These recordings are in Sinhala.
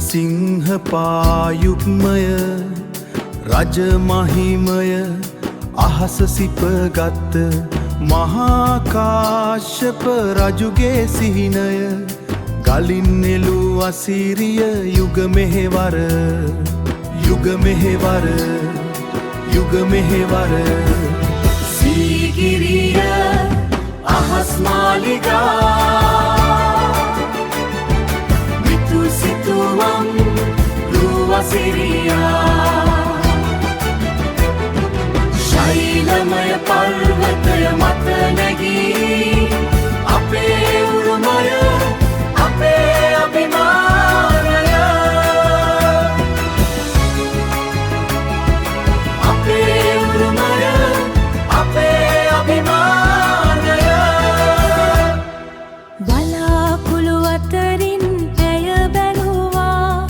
සිංහ පායුක්මය රජ මහිමය අහස සිපගත් මහා කාශ්‍යප රජුගේ සිහිනය ගලින් නෙළු අසිරිය යුග මෙහෙවර යුග මෙහෙවර යුග මෙහෙවර සීගිරිය අහස් මාලිගා මිතු සිතුවම් රුව සිරියා ශෛලමය පර්වතය මත නැගී අපේ උරුමය අපේ අභිමානය අපේ උරුමය අපේ අභිමානය වලාකුළු අතරින් ඇය බැලුවා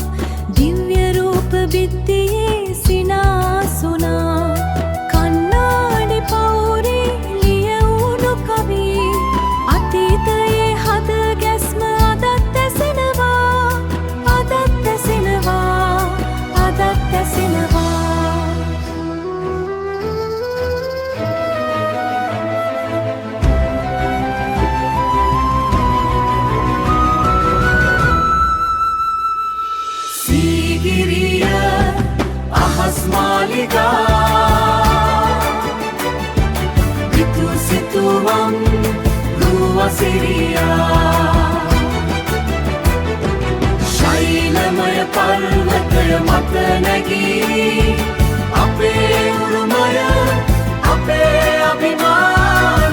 දිව්‍ය රූප බිත්තියේ සිනාසුනා කන්නාඩි පවුරේ ලියවුණු කවි අතීතයේ හද ගැස්ම අදත් ඇසෙනවා අදත් ඇසෙනවා අදත් ඇසෙනවා සීගිරිය අහස් මාලිගා මිතු සිතුවම් රුව සිරියා ශෛලමය පර්වතය මත නැගී අපේ උරුමය අපේ අභිමානය